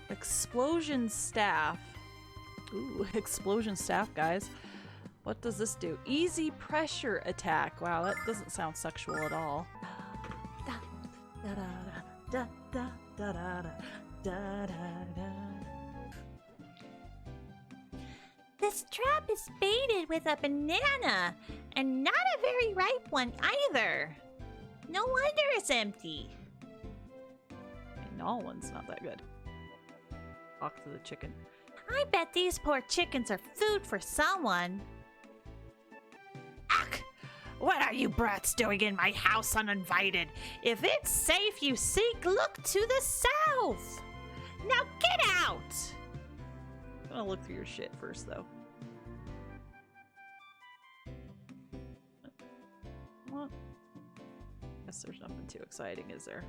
Explosion staff. Ooh, explosion staff, guys. What does this do? Easy pressure attack. Wow, that doesn't sound sexual at all. This trap is baited with a banana, and not a very ripe one either. No wonder it's empty. No one's not that good. Talk to the chicken. I bet these poor chickens are food for someone. Ach! What are you brats doing in my house uninvited? If it's safe you seek, look to the south! Now get out! I'm gonna look through your shit first, though. What? Guess there's nothing too exciting, is there?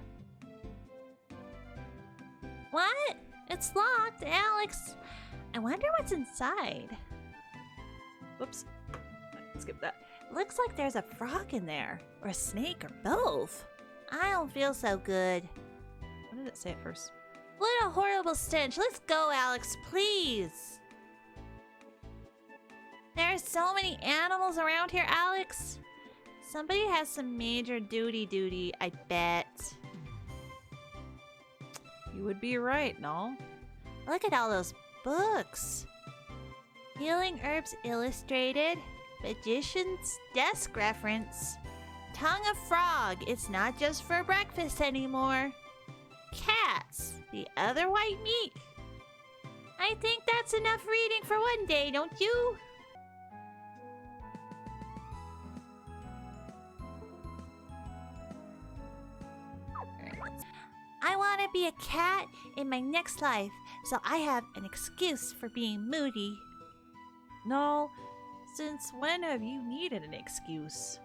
What? It's locked, Alex. I wonder what's inside. Whoops. Skip that. Looks like there's a frog in there, or a snake, or both. I don't feel so good. What did it say at first? What a horrible stench. Let's go, Alex, please. There are so many animals around here, Alex. Somebody has some major duty, I bet. You would be right, no? Look at all those books. Healing Herbs Illustrated, Magician's Desk Reference, Tongue of Frog, it's not just for breakfast anymore. Cats, the other white meat. I think that's enough reading for one day, don't you? I want to be a cat in my next life, so I have an excuse for being moody. No, since when have you needed an excuse?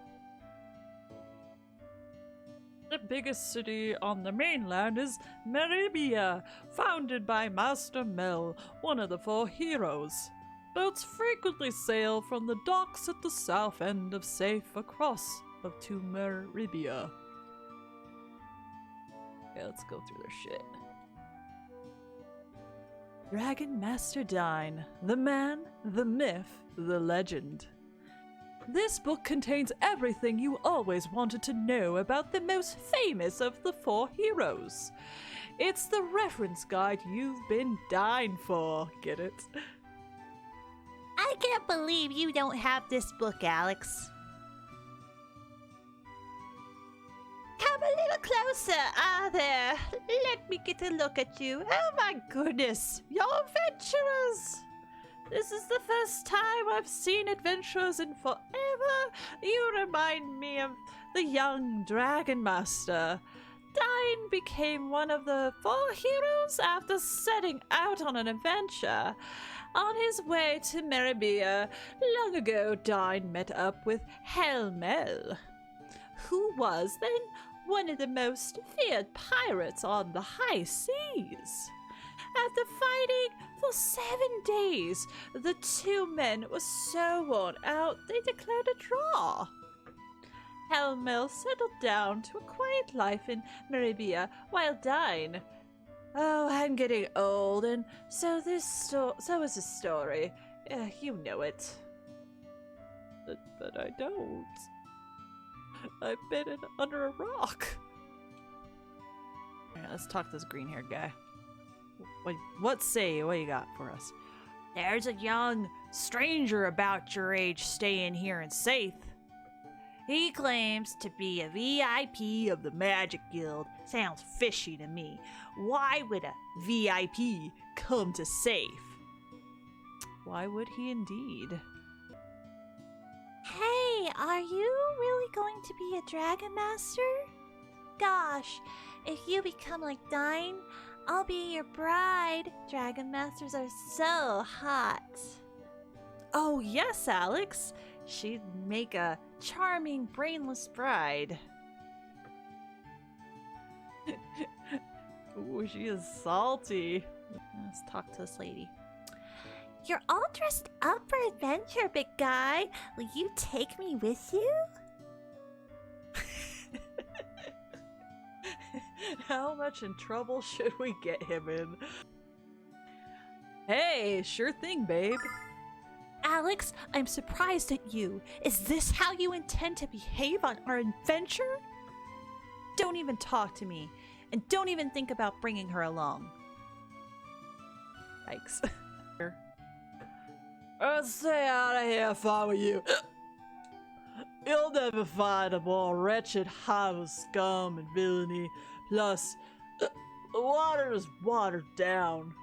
The biggest city on the mainland is Meribia, founded by Master Mel, one of the 4 heroes. Boats frequently sail from the docks at the south end of Safe across to Meribia. Okay, let's go through their shit. Dragon Master Dine, the man, the myth, the legend. This book contains everything you always wanted to know about the most famous of the 4 heroes. It's the reference guide you've been dying for, get it? I can't believe you don't have this book, Alex. Come a little closer. Ah, there. Let me get a look at you. Oh my goodness. You're adventurers. This is the first time I've seen adventurers in forever. You remind me of the young Dragon Master. Dine became one of the 4 heroes after setting out on an adventure. On his way to Meribia, long ago Dine met up with Helmel, who was then one of the most feared pirates on the high seas. After fighting for 7 days, the 2 men were so worn out they declared a draw. Helmel settled down to a quiet life in Meribia, while Dine... Oh, I'm getting old, and so is this story. You know it. But I don't. I've been under a rock. Alright, let's talk to this green-haired guy. What you got for us? There's a young stranger about your age staying here in Safe. He claims to be a VIP of the Magic Guild. Sounds fishy to me. Why would a VIP come to Safe? Why would he indeed? Hey, are you really going to be a Dragon Master? Gosh, if you become like Dine, I'll be your bride. Dragon Masters are so hot. Oh yes, Alex. She'd make a charming, brainless bride. Ooh, she is salty. Let's talk to this lady. You're all dressed up for adventure, big guy. Will you take me with you? How much in trouble should we get him in? Hey, sure thing, babe. Alex, I'm surprised at you. Is this how you intend to behave on our adventure? Don't even talk to me, and don't even think about bringing her along. Yikes. I'll stay out of here if I were you. You'll never find a more wretched hive of scum and villainy. Plus, the water is watered down.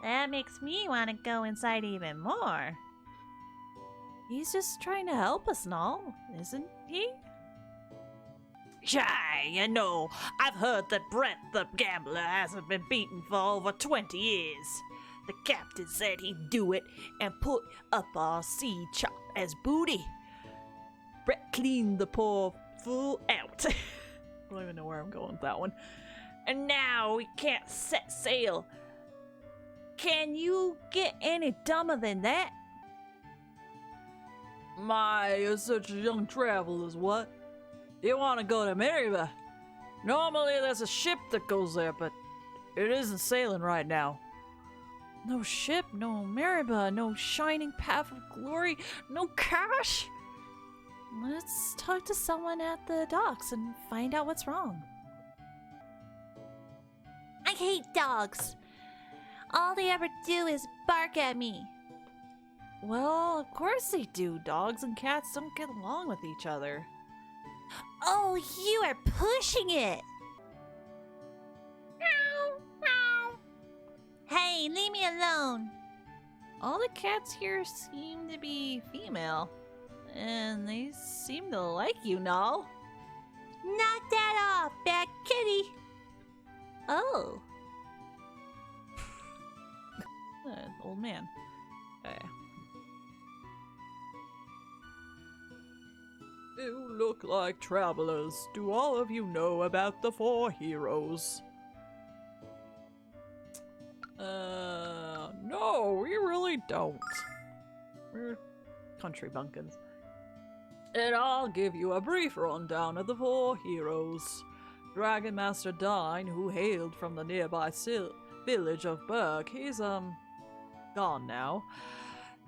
That makes me want to go inside even more. He's just trying to help us and all, isn't he? Shy, you know, I've heard that Brett the gambler hasn't been beaten for over 20 years. The captain said he'd do it and put up our sea chop as booty. Brett cleaned the poor fool out. I don't even know where I'm going with that one. And now we can't set sail. Can you get any dumber than that? My, you're such a young travelers, what? You want to go to Meribah? Normally there's a ship that goes there, but it isn't sailing right now. No ship, no Meribah, no shining path of glory, no cash. Let's talk to someone at the docks and find out what's wrong. I hate dogs. All they ever do is bark at me. Well, of course they do. Dogs and cats don't get along with each other. Oh, you are pushing it. Hey, leave me alone. All the cats here seem to be female. And they seem to like you, Null. Knock that off, bad kitty. Oh. Old man. Okay. You look like travelers. Do all of you know about the 4 heroes? No, we really don't. We're country bumpkins. And I'll give you a brief rundown of the 4 heroes. Dragon Master Dine, who hailed from the nearby village of Berg, he's, gone now.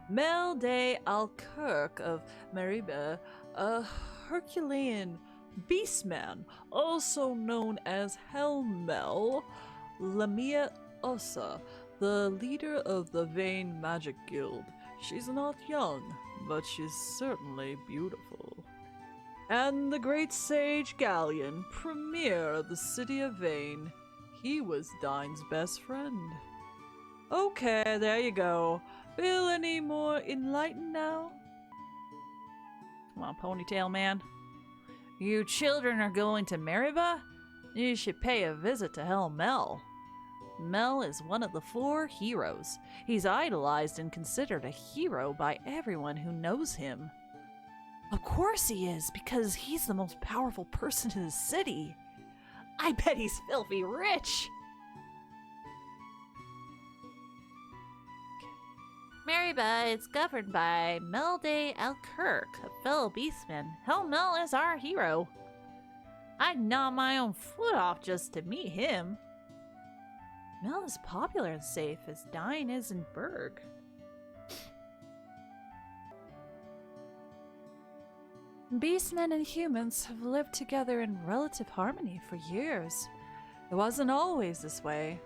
Mel de Alkirk of Meribah, a Herculean beastman, also known as Helmel. Lamia Ossa, the leader of the Vain Magic Guild. She's not young, but she's certainly beautiful. And the great sage Galleon, premier of the city of Vain. He was Dine's best friend. Okay, there you go. Feel any more enlightened now? Come on, ponytail man. You children are going to Meribah? You should pay a visit to Helmel. Mel is one of the 4 heroes. He's idolized and considered a hero by everyone who knows him. Of course he is, because he's the most powerful person in the city. I bet he's filthy rich. Meribah is governed by Mel de Alkirk, a fellow beastman. Helmel is our hero. I'd gnaw my own foot off just to meet him. Mel is popular and safe, as Dine is in Berg. Beastmen and humans have lived together in relative harmony for years. It wasn't always this way.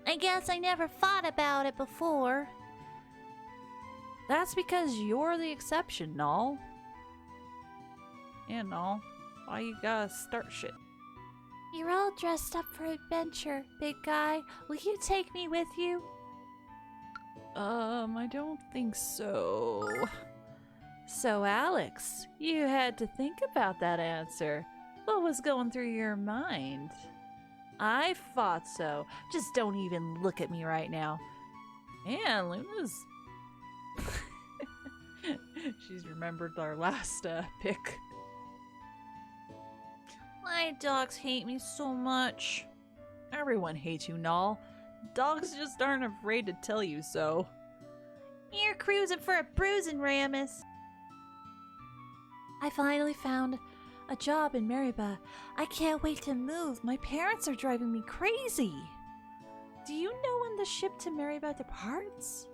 I guess I never thought about it before. That's because you're the exception, Null. Yeah, Null. Why you gotta start shit? You're all dressed up for adventure, big guy. Will you take me with you? I don't think so. So, Alex, you had to think about that answer. What was going through your mind? I thought so. Just don't even look at me right now. Man, Luna's... She's remembered our last pick. My dogs hate me so much. Everyone hates you, Null. Dogs just aren't afraid to tell you so. You're cruising for a bruising, Ramus. I finally found a job in Meribah. I can't wait to move. My parents are driving me crazy. Do you know when the ship to Meribah departs?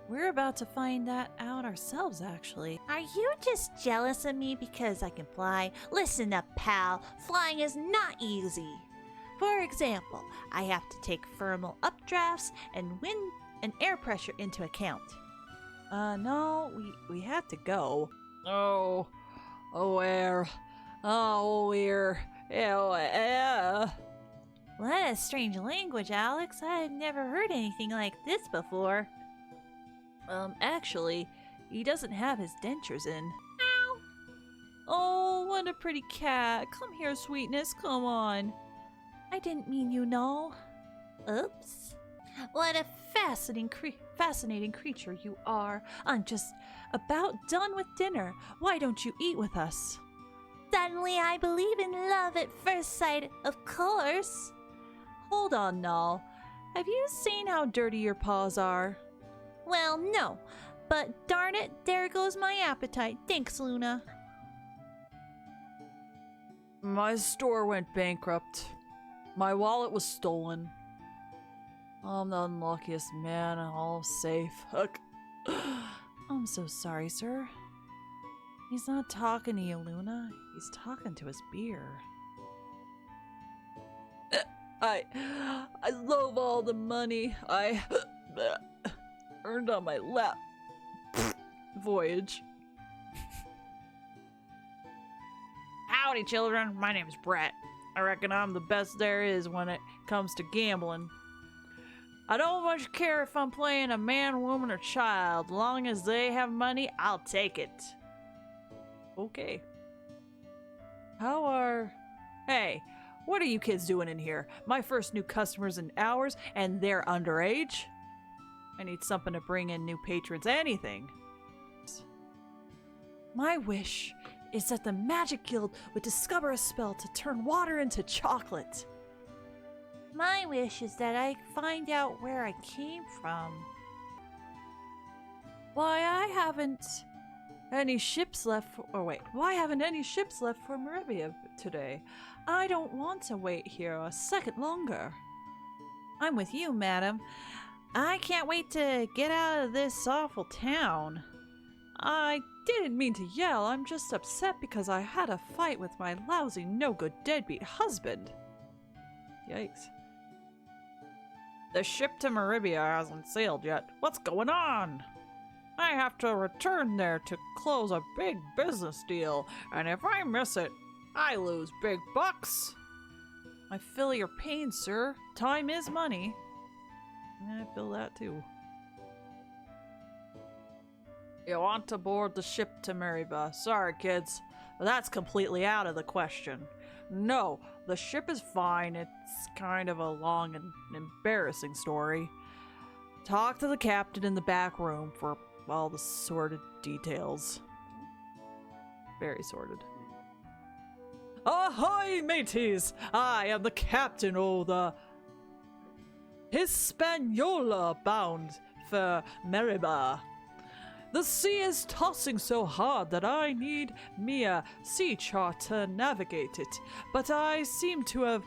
We're about to find that out ourselves, actually. Are you just jealous of me because I can fly? Listen up, pal. Flying is not easy. For example, I have to take thermal updrafts and wind and air pressure into account. No, we have to go. Oh, air. Air. What a strange language, Alex. I've never heard anything like this before. Actually, he doesn't have his dentures in. Ow! Oh, what a pretty cat. Come here, sweetness, come on. I didn't mean you know. Oops. What a fascinating creature you are. I'm just about done with dinner. Why don't you eat with us? Suddenly I believe in love at first sight, of course. Hold on, Null. Have you seen how dirty your paws are? Well, no. But darn it, there goes my appetite. Thanks, Luna. My store went bankrupt. My wallet was stolen. I'm the unluckiest man, all safe. I'm so sorry, sir. He's not talking to you, Luna. He's talking to his beer. I love all the money I earned on my lap voyage. Howdy, children. My name's Brett. I reckon I'm the best there is when it comes to gambling. I don't much care if I'm playing a man, woman, or child. Long as they have money, I'll take it. Okay. Hey, what are you kids doing in here? My first new customers in hours, and they're underage? I need something to bring in new patrons. Anything. My wish is that the Magic Guild would discover a spell to turn water into chocolate. My wish is that I find out where I came from. Why haven't any ships left for Meribah today? I don't want to wait here a second longer. I'm with you, madam. I can't wait to get out of this awful town. I didn't mean to yell. I'm just upset because I had a fight with my lousy, no-good deadbeat husband. Yikes. The ship to Meribah hasn't sailed yet. What's going on? I have to return there to close a big business deal, and if I miss it, I lose big bucks. I feel your pain, sir. Time is money. I feel that too. You want to board the ship to Meribah. Sorry, kids. That's completely out of the question. No, the ship is fine. It's kind of a long and embarrassing story. Talk to the captain in the back room for all the sordid details. Very sordid. Ahoy, mateys! I am the captain of the Hispaniola bound for Meribah. The sea is tossing so hard that I need me a sea chart to navigate it, but I seem to have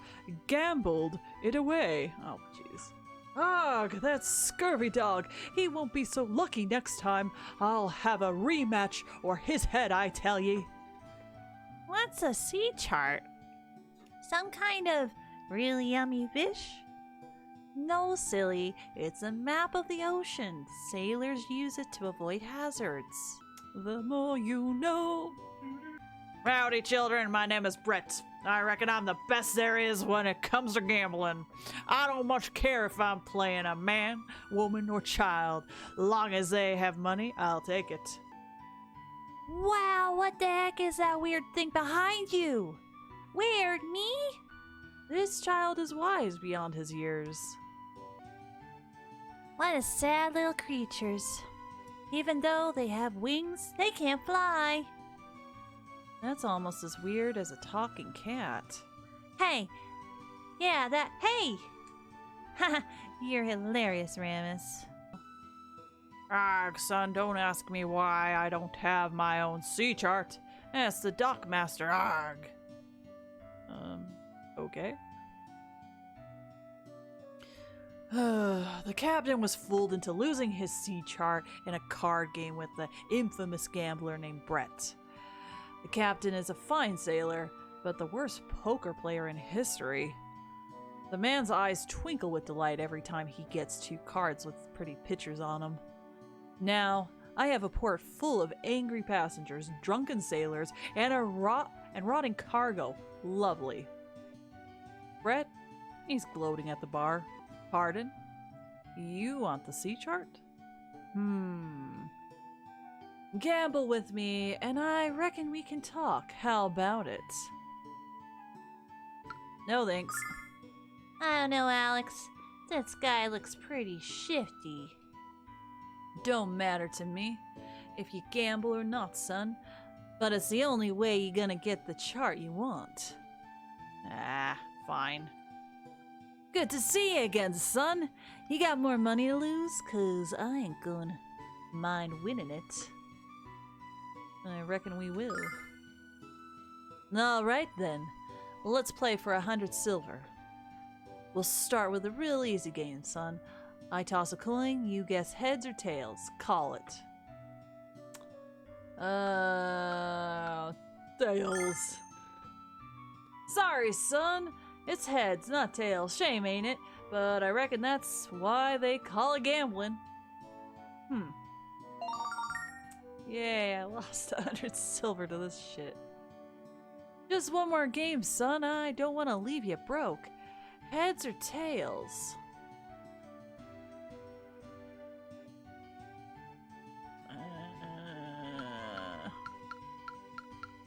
gambled it away. Oh, jeez. Ugh, that scurvy dog. He won't be so lucky next time. I'll have a rematch or his head, I tell ye. What's a sea chart? Some kind of really yummy fish? No, silly. It's a map of the ocean. Sailors use it to avoid hazards. The more you know. Howdy, children. My name is Brett. I reckon I'm the best there is when it comes to gambling. I don't much care if I'm playing a man, woman, or child. Long as they have money, I'll take it. Wow, what the heck is that weird thing behind you? Weird, me? This child is wise beyond his years. What a sad little creatures. Even though they have wings, they can't fly. That's almost as weird as a talking cat. Hey! Yeah, that. Hey! Haha, you're hilarious, Ramus. Arg, son, don't ask me why I don't have my own sea chart. That's the dockmaster, arg. Okay. The captain was fooled into losing his sea chart in a card game with the infamous gambler named Brett. The captain is a fine sailor, but the worst poker player in history. The man's eyes twinkle with delight every time he gets 2 cards with pretty pictures on them. Now, I have a port full of angry passengers, drunken sailors, and rotting cargo. Lovely. Brett, he's gloating at the bar. Pardon? You want the sea chart? Gamble with me, and I reckon we can talk. How about it? No thanks. I don't know, Alex. That sky looks pretty shifty. Don't matter to me if you gamble or not, son. But it's the only way you're gonna get the chart you want. Ah, fine. Good to see you again, son. You got more money to lose? 'Cause I ain't gonna mind winning it. I reckon we will. Alright then. Let's play for 100 silver. We'll start with a real easy game, son. I toss a coin, you guess heads or tails. Call it. Tails. Sorry, son. It's heads, not tails. Shame, ain't it? But I reckon that's why they call it gambling. Yay, I lost 100 silver to this shit. Just one more game, son. I don't want to leave you broke. Heads or tails?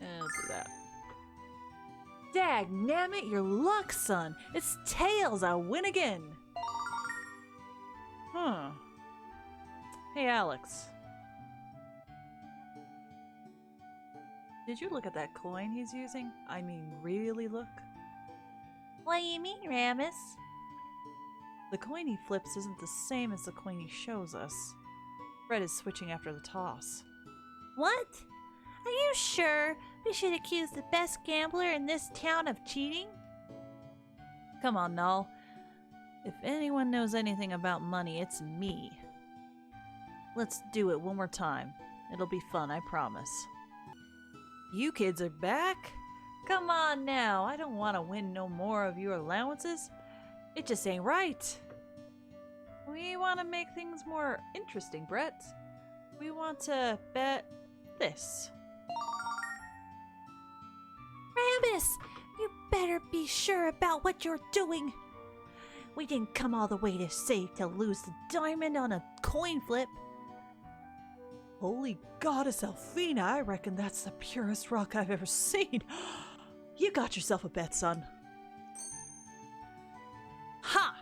Let's do that. Dagnammit, your luck, son. It's tails. I'll win again. Huh. Hey, Alex. Did you look at that coin he's using? I mean, really look? What do you mean, Ramus? The coin he flips isn't the same as the coin he shows us. Fred is switching after the toss. What? Are you sure we should accuse the best gambler in this town of cheating? Come on, Null. If anyone knows anything about money, it's me. Let's do it one more time. It'll be fun, I promise. You kids are back? Come on now, I don't want to win no more of your allowances. It just ain't right. We want to make things more interesting, Brett. We want to bet this. Ramus, you better be sure about what you're doing. We didn't come all the way to save to lose the diamond on a coin flip. Holy goddess Elfina, I reckon that's the purest rock I've ever seen. You got yourself a bet, son. Ha!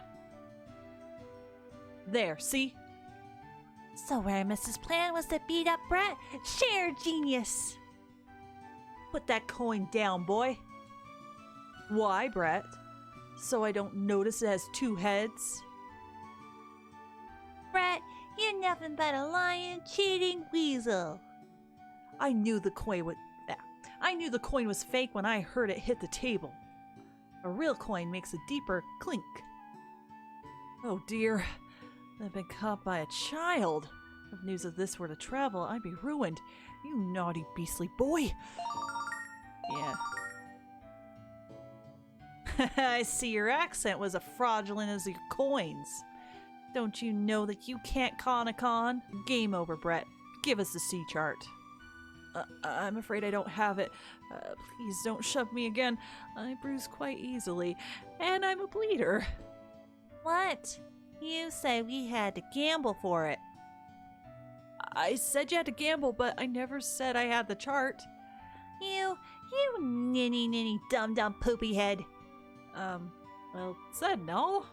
There, see? So Ramus's plan was to beat up Brett? Sheer genius! Put that coin down, boy. Why, Brett? So I don't notice it has 2 heads? Brett, you're nothing but a lying, cheating weasel. I knew the coin was fake when I heard it hit the table. A real coin makes a deeper clink. Oh dear, I've been caught by a child. If news of this were to travel, I'd be ruined. You naughty beastly boy. Yeah. I see your accent was as fraudulent as your coins. Don't you know that you can't con a con? Game over, Brett. Give us the sea chart. I'm afraid I don't have it. Please don't shove me again. I bruise quite easily, and I'm a bleeder. What? You said we had to gamble for it. I said you had to gamble, but I never said I had the chart. You ninny dum poopy head. Well said, no.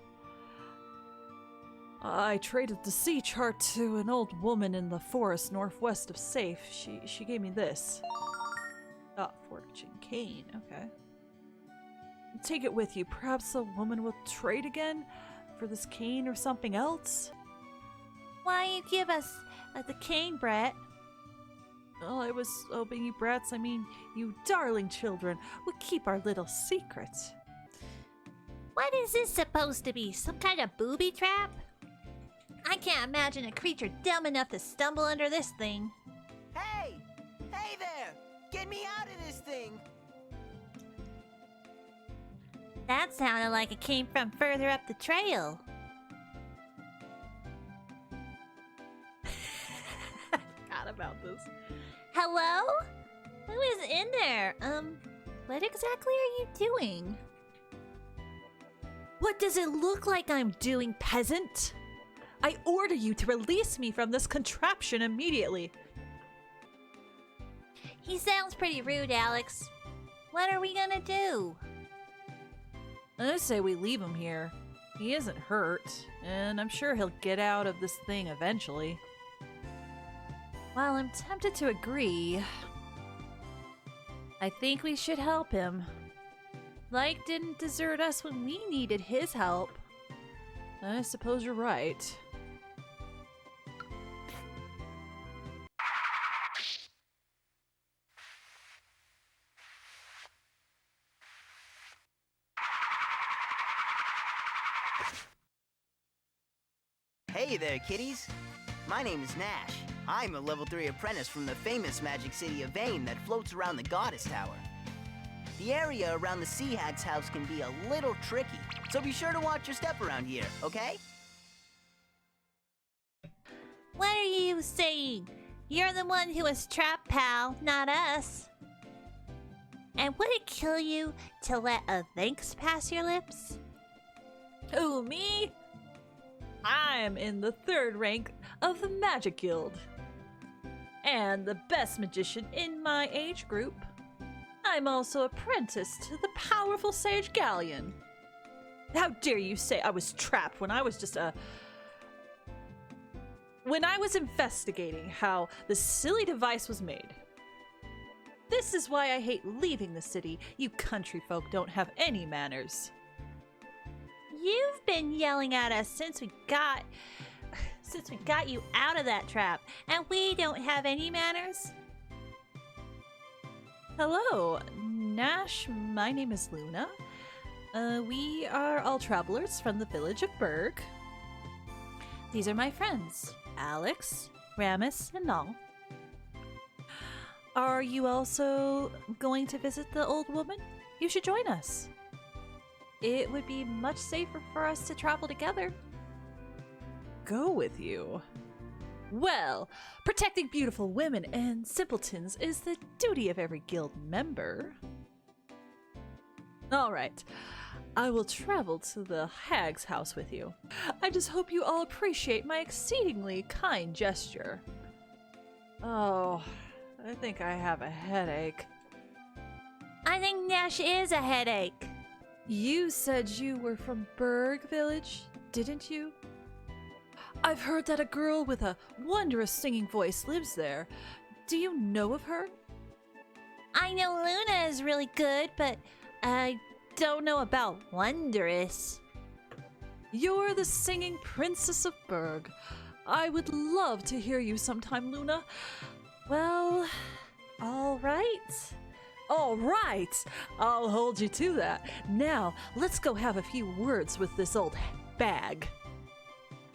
I traded the sea chart to an old woman in the forest northwest of Safe. She gave me this. Fortune cane, okay. Take it with you. Perhaps the woman will trade again for this cane or something else? Why you give us the cane, Brett? Well, I was hoping you brats, I mean, you darling children, would keep our little secret. What What is this supposed to be? Some kind of booby trap? I can't imagine a creature dumb enough to stumble under this thing. Hey! Hey there! Get me out of this thing! That sounded like it came from further up the trail. Forgot about this. Hello? Who is in there? What exactly are you doing? What does it look like I'm doing, peasant? I order you to release me from this contraption immediately. He sounds pretty rude, Alex. What are we gonna do? I say we leave him here. He isn't hurt, and I'm sure he'll get out of this thing eventually. While I'm tempted to agree, I think we should help him. Like didn't desert us when we needed his help. I suppose you're right. Hey there, kiddies! My name is Nash. I'm a level 3 apprentice from the famous magic city of Vane that floats around the Goddess Tower. The area around the Sea Hag's house can be a little tricky, so be sure to watch your step around here, okay? What are you saying? You're the one who was trapped, pal, not us. And would it kill you to let a thanks pass your lips? Who, me? I'm in the 3rd rank of the Magic Guild. And the best magician in my age group. I'm also apprentice to the powerful Sage Galleon. How dare you say I was trapped when I was just when I was investigating how the silly device was made. This is why I hate leaving the city. You country folk don't have any manners. You've been yelling at us since we got you out of that trap, and we don't have any manners? Hello, Nash. My name is Luna. We are all travelers from the village of Berg. These are my friends, Alex, Ramus, and Nall. Are you also going to visit the old woman? You should join us. It would be much safer for us to travel together. Go with you? Well, protecting beautiful women and simpletons is the duty of every guild member. All right, I will travel to the hag's house with you. I just hope you all appreciate my exceedingly kind gesture. Oh, I think I have a headache. I think Nash is a headache. You said you were from Berg Village, didn't you? I've heard that a girl with a wondrous singing voice lives there. Do you know of her? I know Luna is really good, but I don't know about wondrous. You're the singing princess of Berg. I would love to hear you sometime, Luna. Well, all right. All right. I'll hold you to that. Now, let's go have a few words with this old bag.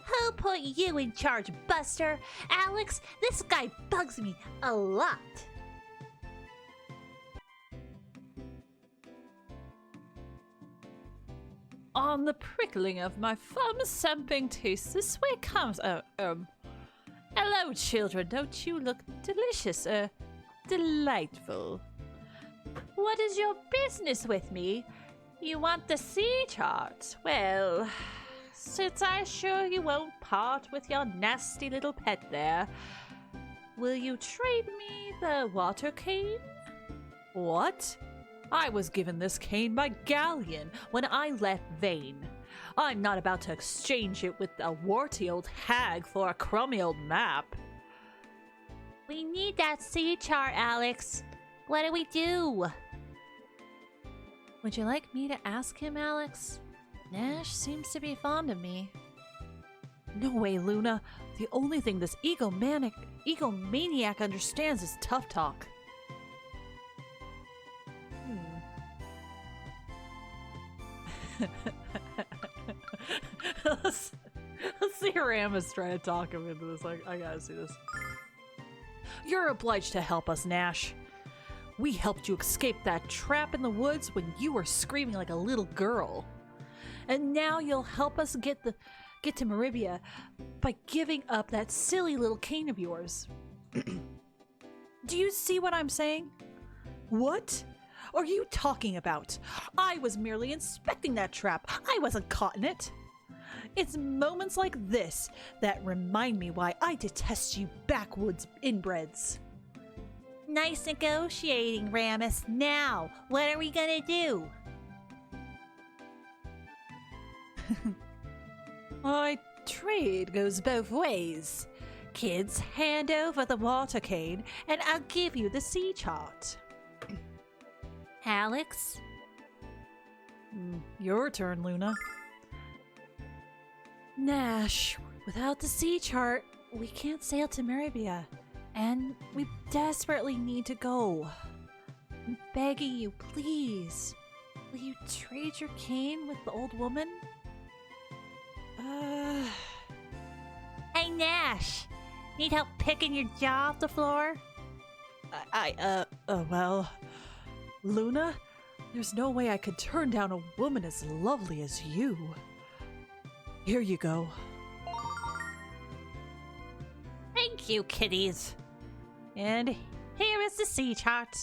Who put you in charge, Buster? Alex, this guy bugs me a lot. On the prickling of my thumb-samping taste, this way comes. Hello, children. Don't you look delicious? Delightful. What is your business with me? You want the sea chart? Well, since I assure you won't part with your nasty little pet there, will you trade me the water cane? What? I was given this cane by Galleon when I left Vane. I'm not about to exchange it with a warty old hag for a crummy old map. We need that sea chart, Alex. What do we do? Would you like me to ask him, Alex? Nash seems to be fond of me. No way, Luna. The only thing this egomaniac understands is tough talk. see Ramus trying to talk him into this. Like, I gotta see this. You're obliged to help us, Nash. We helped you escape that trap in the woods when you were screaming like a little girl. And now you'll help us get to Maribia by giving up that silly little cane of yours. Do you see what I'm saying? What are you talking about? I was merely inspecting that trap. I wasn't caught in it. It's moments like this that remind me why I detest you backwoods inbreds. Nice negotiating, Ramus. Now, what are we gonna do? Trade goes both ways. Kids, hand over the water cane, and I'll give you the sea chart. Alex? Your turn, Luna. Nash, without the sea chart, we can't sail to Maribia, and we desperately need to go. I'm begging you, please. Will you trade your cane with the old woman? Hey, Nash! Need help picking your jaw off the floor? Well, Luna, there's no way I could turn down a woman as lovely as you. Here you go. Thank you, kitties. And here is the sea chart.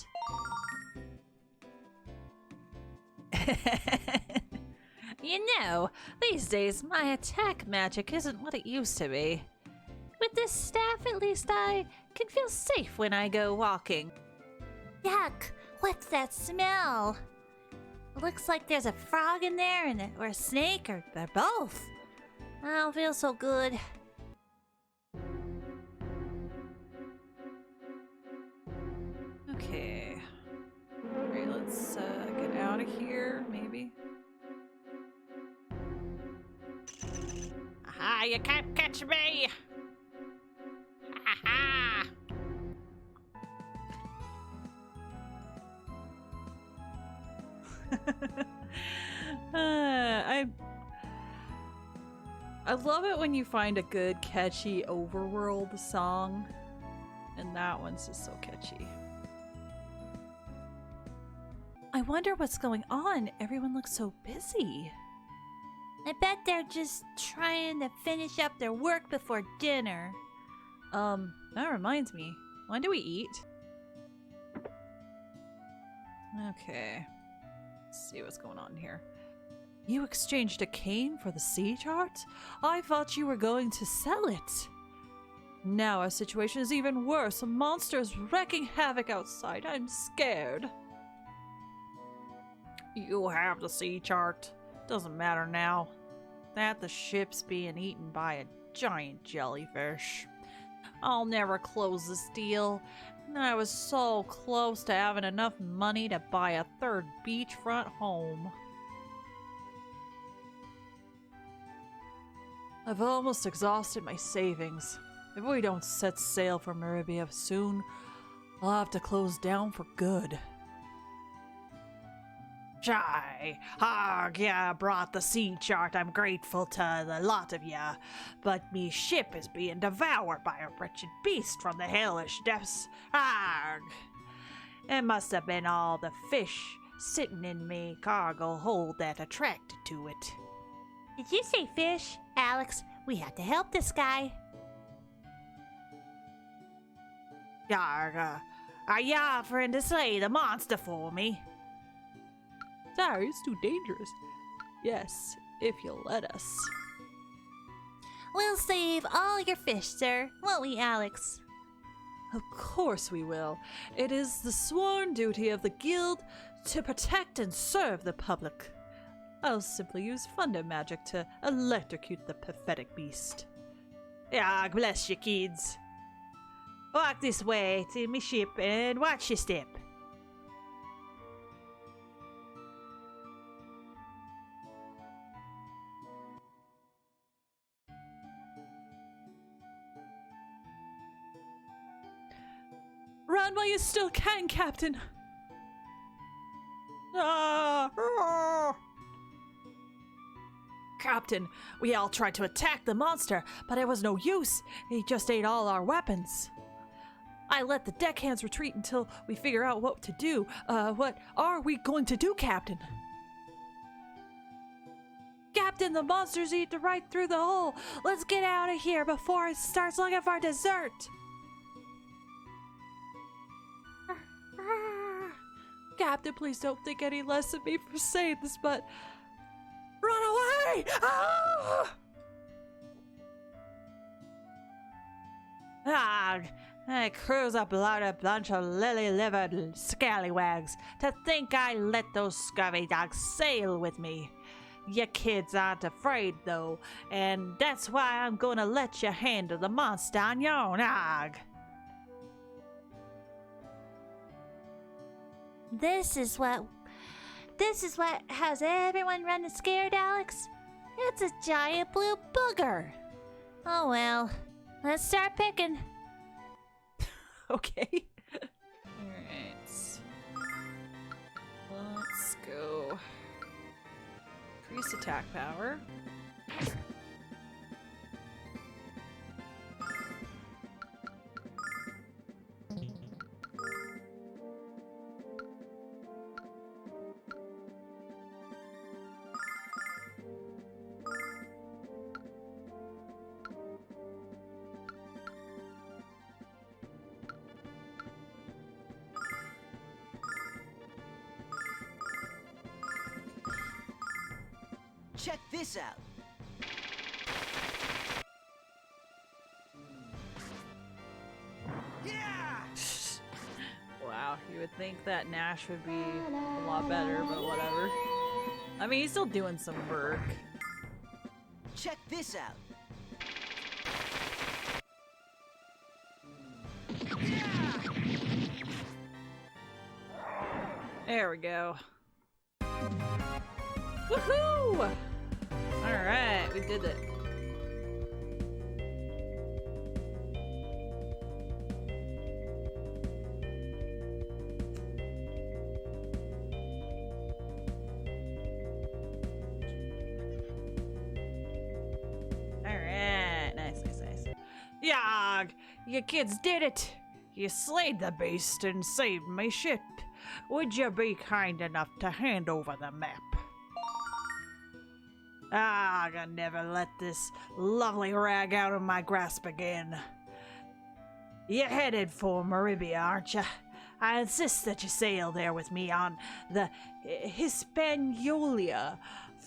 You know, these days my attack magic isn't what it used to be. With this staff, at least I can feel safe when I go walking. Yuck! What's that smell? Looks like there's a frog in there or a snake or both. I don't feel so good. Okay. Alright, let's get out of here, maybe. Aha, you can't catch me! Ha ha! I love it when you find a good, catchy overworld song, and that one's just so catchy. I wonder what's going on. Everyone looks so busy. I bet they're just trying to finish up their work before dinner. That reminds me. When do we eat? Okay. Let's see what's going on here. You exchanged a cane for the sea chart? I thought you were going to sell it. Now our situation is even worse. A monster is wreaking havoc outside. I'm scared. You have the sea chart. Doesn't matter now. That the ship's being eaten by a giant jellyfish. I'll never close this deal. And I was so close to having enough money to buy a third beachfront home. I've almost exhausted my savings. If we don't set sail for Maribia soon, I'll have to close down for good. Shy, yeah, brought the sea chart. I'm grateful to the lot of ya, but me ship is being devoured by a wretched beast from the hellish depths. Arg! It must have been all the fish sitting in me cargo hold that attracted to it. Did you say fish? Alex, we have to help this guy. Yarg, are you offering to slay the monster for me? Sorry, it's too dangerous. Yes, if you'll let us. We'll save all your fish, sir, won't we, Alex? Of course we will. It is the sworn duty of the guild to protect and serve the public. I'll simply use thunder magic to electrocute the pathetic beast. Ah, bless you, kids. Walk this way to me ship and watch your step. Run while you still can, Captain. Captain, we all tried to attack the monster, but it was no use. He just ate all our weapons. I let the deckhands retreat until we figure out what to do. What are we going to do, Captain? Captain, the monster's eaten right through the hole. Let's get out of here before it starts looking for dessert. Captain, please don't think any less of me for saying this, but run away! That crew's a bloody bunch of lily-livered scallywags. To think I let those scurvy dogs sail with me. You kids aren't afraid, though, and that's why I'm gonna let you handle the monster on your own. This is what has everyone running scared, Alex? It's a giant blue booger. Oh well, let's start picking. Okay. Alright. Let's go. Increase attack power. Check this out. Yeah! Wow, you would think that Nash would be a lot better, but whatever. I mean, he's still doing some work. Check this out. There we go. Woohoo! Alright, we did it. Alright, nice. Yag! You kids did it! You slayed the beast and saved my ship. Would you be kind enough to hand over the map? I'll never let this lovely rag out of my grasp again. You're headed for Maribia, aren't you? I insist that you sail there with me on the Hispaniola,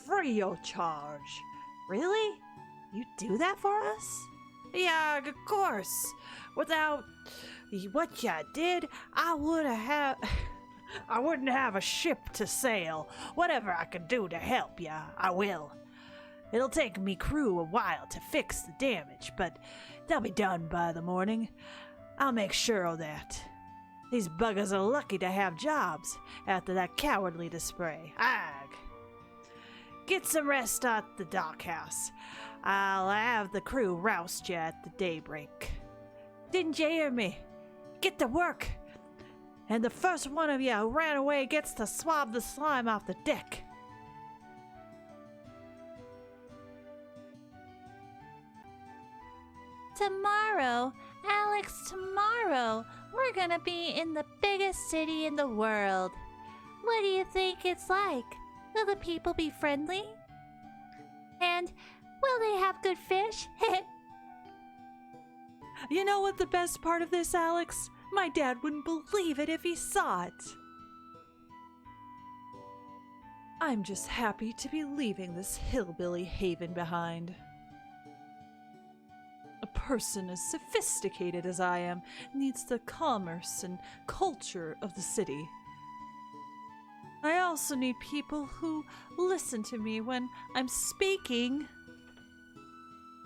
free of charge. Really? You do that for us? Yeah, of course. Without what you did, I wouldn't have a ship to sail. Whatever I can do to help you, I will. It'll take me crew a while to fix the damage, but they'll be done by the morning. I'll make sure of that. These buggers are lucky to have jobs after that cowardly display. Ag. Get some rest at the dockhouse. I'll have the crew roust you at the daybreak. Didn't you hear me? Get to work. And the first one of you who ran away gets to swab the slime off the deck. Tomorrow, Alex, tomorrow, we're gonna be in the biggest city in the world. What do you think it's like? Will the people be friendly? And will they have good fish? You know what the best part of this, Alex? My dad wouldn't believe it if he saw it. I'm just happy to be leaving this hillbilly haven behind. A person as sophisticated as I am needs the commerce and culture of the city. I also need people who listen to me when I'm speaking.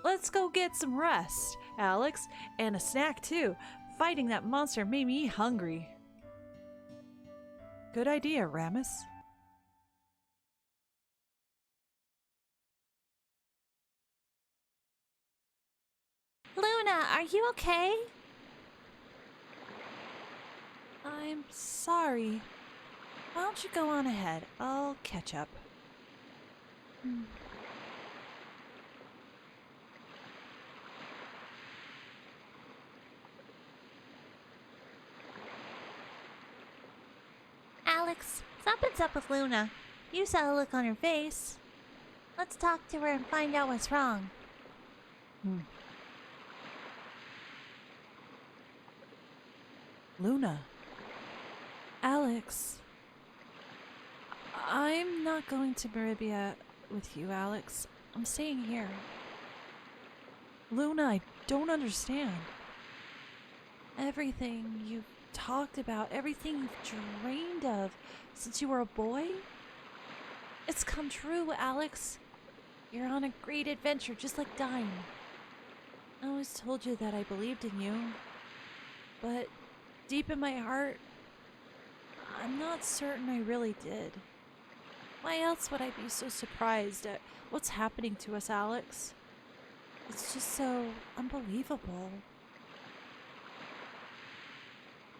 Let's go get some rest, Alex, and a snack too. Fighting that monster made me hungry. Good idea, Ramus. Luna, are you okay? I'm sorry. Why don't you go on ahead? I'll catch up. Alex, something's up with Luna. You saw the look on her face. Let's talk to her and find out what's wrong. Luna. Alex. I'm not going to Maribia with you, Alex. I'm staying here. Luna, I don't understand. Everything you've talked about, everything you've dreamed of since you were a boy, it's come true, Alex. You're on a great adventure, just like Dine. I always told you that I believed in you, but deep in my heart, I'm not certain I really did. Why else would I be so surprised at what's happening to us, Alex? It's just so unbelievable.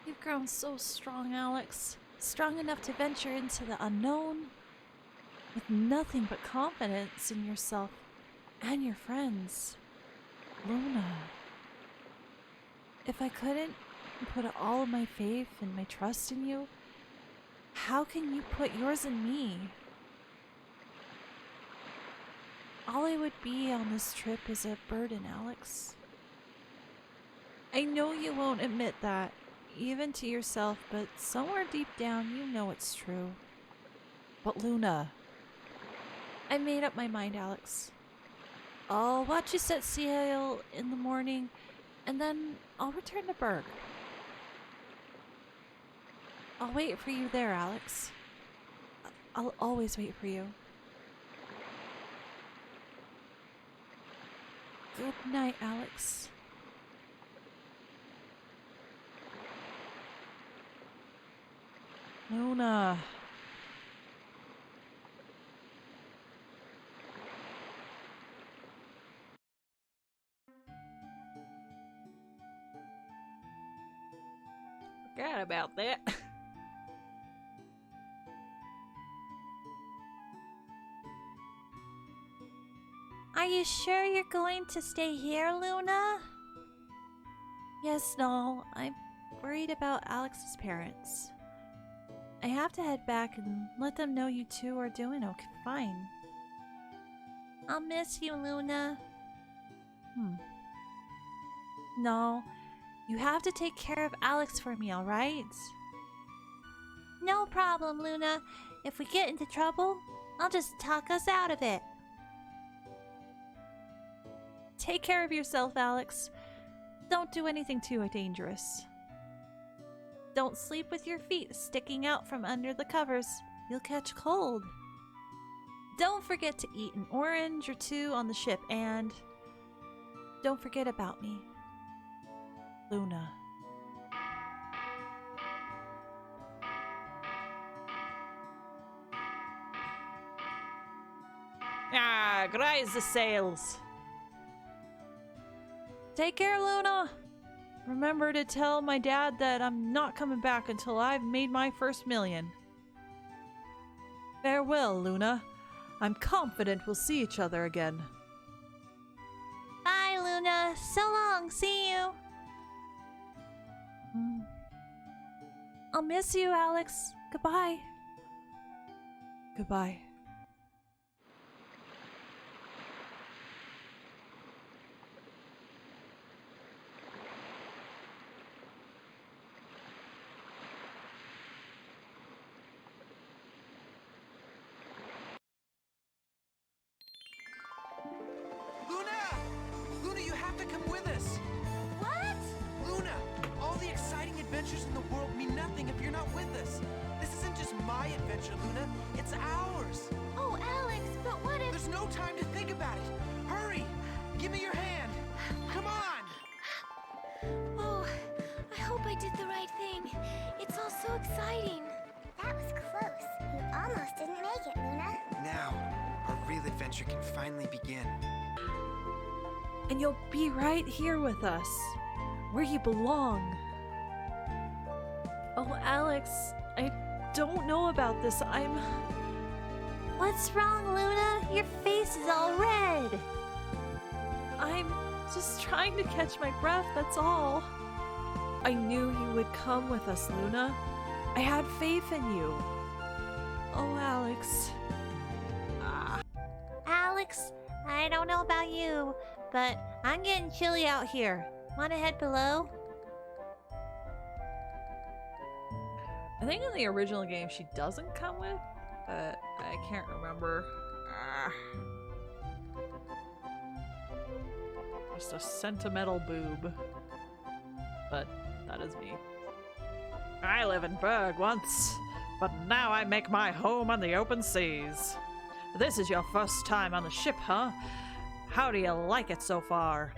You've grown so strong, Alex. Strong enough to venture into the unknown with nothing but confidence in yourself and your friends. Luna. If I couldn't put all of my faith and my trust in you, how can you put yours in me? All I would be on this trip is a burden, Alex. I know you won't admit that, even to yourself, but somewhere deep down you know it's true. But Luna, I made up my mind, Alex. I'll watch you set sail in the morning, and then I'll return to Berg. I'll wait for you there, Alex. I'll always wait for you. Good night, Alex. Luna. Forgot about that. Are you sure you're going to stay here, Luna? Yes, no, I'm worried about Alex's parents. I have to head back and let them know you two are doing okay, fine. I'll miss you, Luna. No, you have to take care of Alex for me, alright? No problem, Luna. If we get into trouble, I'll just talk us out of it. Take care of yourself, Alex. Don't do anything too dangerous. Don't sleep with your feet sticking out from under the covers. You'll catch cold. Don't forget to eat an orange or two on the ship, and don't forget about me. Luna. Rise the sails. Take care, Luna. Remember to tell my dad that I'm not coming back until I've made my first million. Farewell, Luna. I'm confident we'll see each other again. Bye, Luna. So long. See you. I'll miss you, Alex. Goodbye. Goodbye. Luna, you have to come with us. What? Luna, all the exciting adventures in the world mean nothing if you're not with us. This isn't just my adventure, Luna. It's ours. Oh, Alex, but what if... There's no time to think about it. Hurry! Give me your hand. Come on! Oh, I hope I did the right thing. It's all so exciting. That was close. You almost didn't make it, Luna. Now, our real adventure can finally begin. And you'll be right here with us, where you belong. Oh, Alex, I don't know about this. What's wrong, Luna? Your face is all red. I'm just trying to catch my breath, that's all. I knew you would come with us, Luna. I had faith in you. Oh, Alex. Alex, I don't know about you, but I'm getting chilly out here. Wanna head below? I think in the original game she doesn't come with, but I can't remember. Just a sentimental boob. But that is me. I live in Berg once, but now I make my home on the open seas. This is your first time on the ship, huh? How do you like it so far?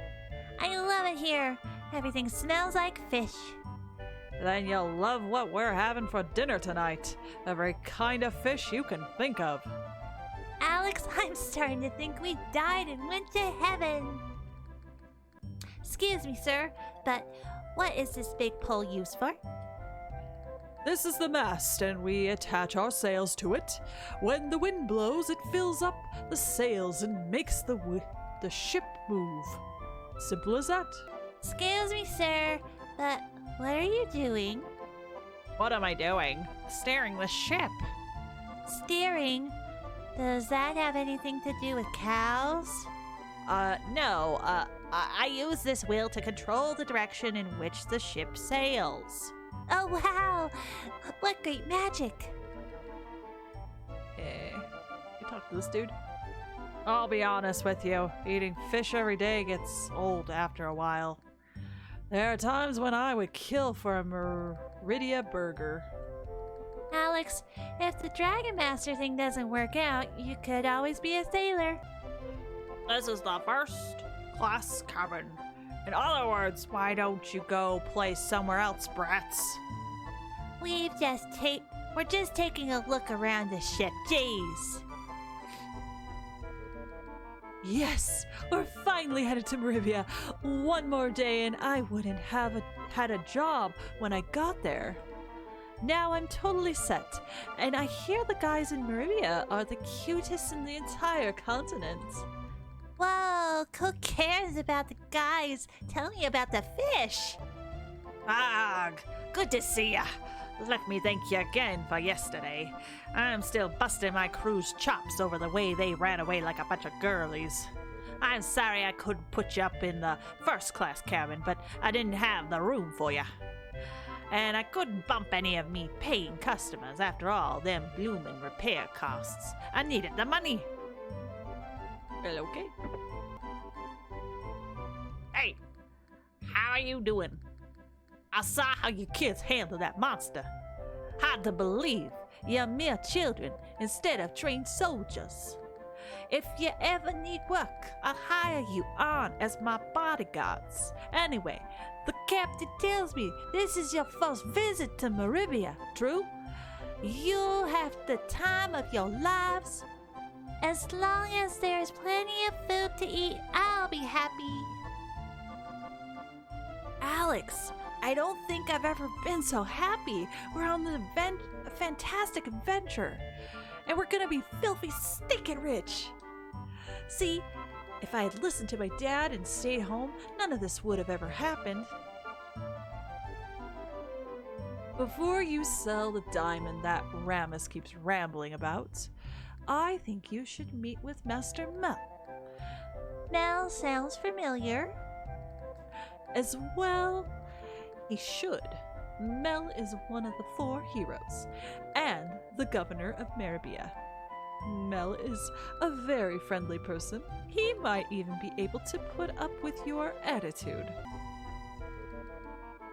I love it here. Everything smells like fish. Then you'll love what we're having for dinner tonight. Every kind of fish you can think of. Alex, I'm starting to think we died and went to heaven. Excuse me, sir, but what is this big pole used for? This is the mast, and we attach our sails to it. When the wind blows, it fills up the sails and makes the ship move. Simple as that. Excuse me, sir, but what are you doing? What am I doing? Steering the ship. Steering? Does that have anything to do with cows? No. I use this wheel to control the direction in which the ship sails. Oh, wow! What great magic! You talk to this dude? I'll be honest with you. Eating fish every day gets old after a while. There are times when I would kill for a Meridia burger. Alex, if the Dragon Master thing doesn't work out, you could always be a sailor. This is the first class cabin. In other words, why don't you go play somewhere else, brats? We're just taking a look around the ship. Jeez. Yes, we're finally headed to Meribia. One more day and I wouldn't have had a job when I got there. Now I'm totally set, and I hear the guys in Meribia are the cutest in the entire continent. Whoa, who cares about the guys? Tell me about the fish. Ugh, good to see ya. Let me thank you again for yesterday. I'm still busting my crew's chops over the way they ran away like a bunch of girlies. I'm sorry I couldn't put you up in the first class cabin, but I didn't have the room for you. And I couldn't bump any of me paying customers after all them blooming repair costs. I needed the money. Well, okay. Hey, how are you doing? I saw how you kids handled that monster. Hard to believe you're mere children instead of trained soldiers. If you ever need work, I'll hire you on as my bodyguards. Anyway, the captain tells me this is your first visit to Meribia, true? You'll have the time of your lives. As long as there's plenty of food to eat, I'll be happy. Alex, I don't think I've ever been so happy. We're on a fantastic adventure. And we're gonna be filthy stinking rich. See, if I had listened to my dad and stayed home, none of this would have ever happened. Before you sell the diamond that Ramus keeps rambling about, I think you should meet with Master Mel. Mel sounds familiar. As well, he should. Mel is one of the 4 heroes, and the governor of Meribia. Mel is a very friendly person. He might even be able to put up with your attitude.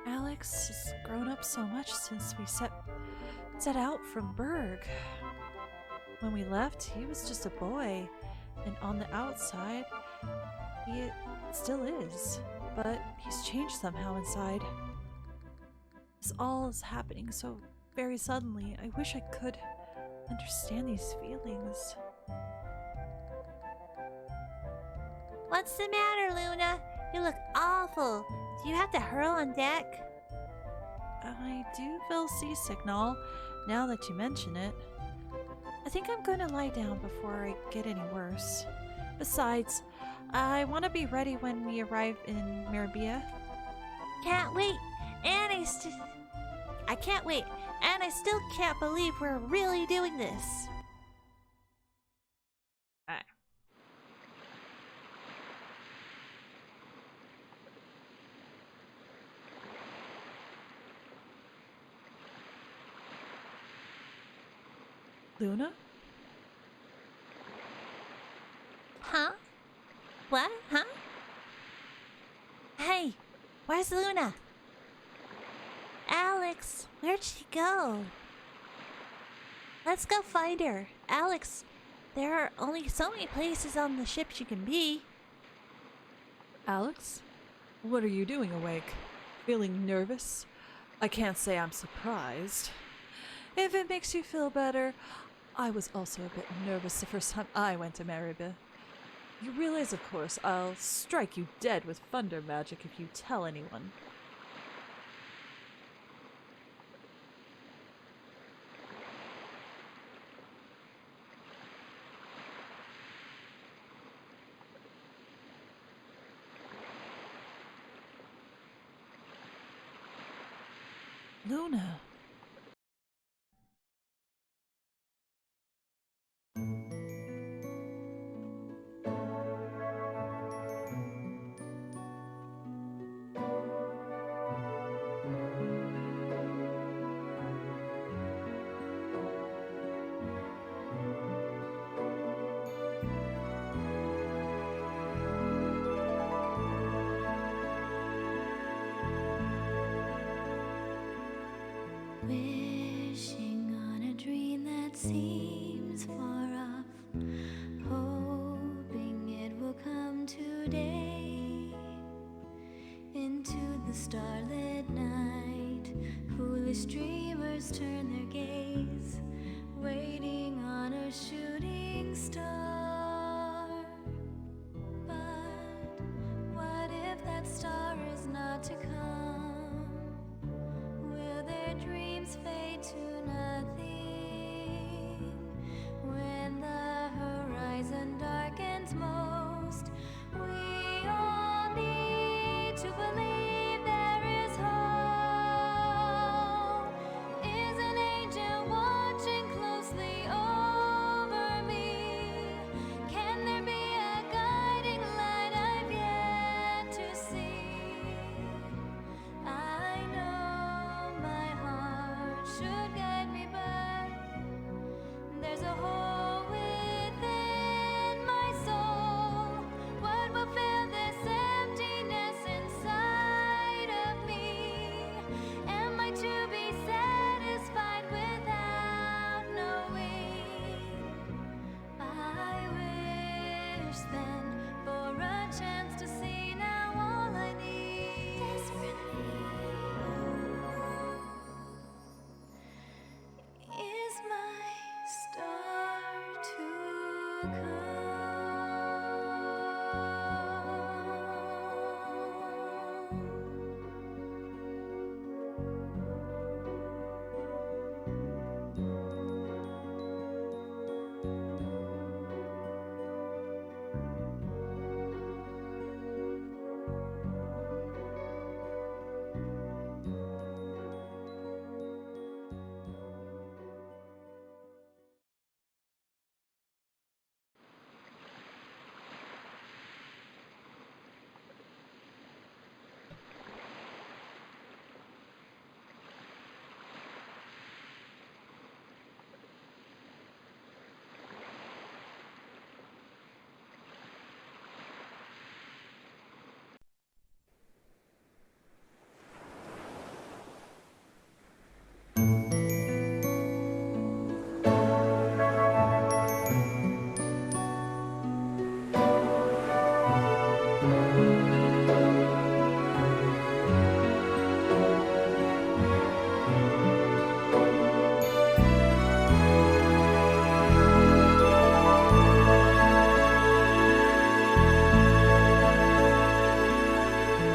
Alex has grown up so much since we set out from Berg. When we left, he was just a boy, and on the outside, he still is, but he's changed somehow inside. This all is happening so very suddenly. I wish I could understand these feelings. What's the matter, Luna? You look awful. Do you have to hurl on deck? I do feel seasick, now that you mention it. I think I'm going to lie down before I get any worse. Besides, I want to be ready when we arrive in Meribia. Can't wait. I can't wait. And I still can't believe we're really doing this. Alright. Luna? Huh? What? Huh? Hey, where's Luna? Alex, where'd she go? Let's go find her. Alex, there are only so many places on the ship she can be. Alex? What are you doing awake? Feeling nervous? I can't say I'm surprised. If it makes you feel better, I was also a bit nervous the first time I went to Meribah. You realize, of course, I'll strike you dead with thunder magic if you tell anyone. Luna. Wishing on a dream that seems far off, hoping it will come today. Into the starlit night, foolish dreamers turn their gaze, waiting on a shooting star. But what if that star is not to come? Will their dreams fade to nothing when the horizon darkens most? We all need to believe there is hope. Is an angel watching closely over me? Can there be a guiding light I've yet to see? I know my heart should guide me, but there's a hole within my soul. What will fill this emptiness inside of me? Am I to be satisfied without knowing? I wish then for a chance to see now all I need desperately is my star to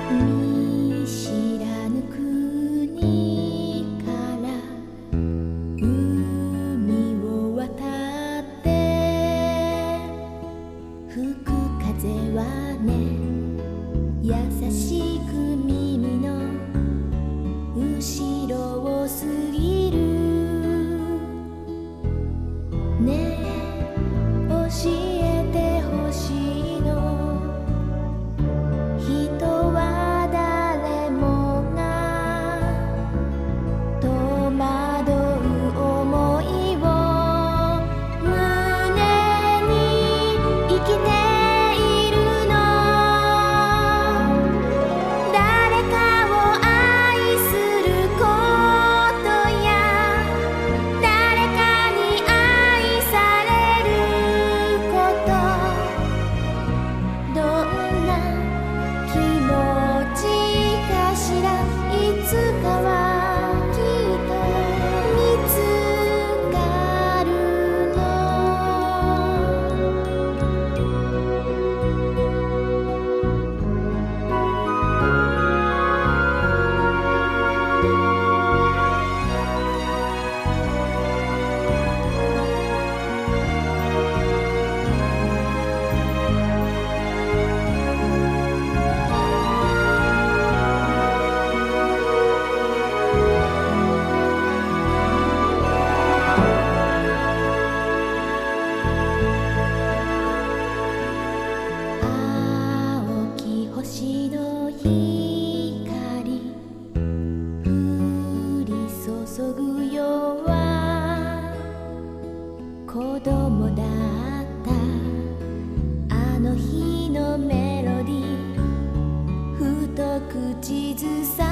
見知らぬ国から海を渡って吹く風はね優しく耳の後ろを過ぎる口ずさ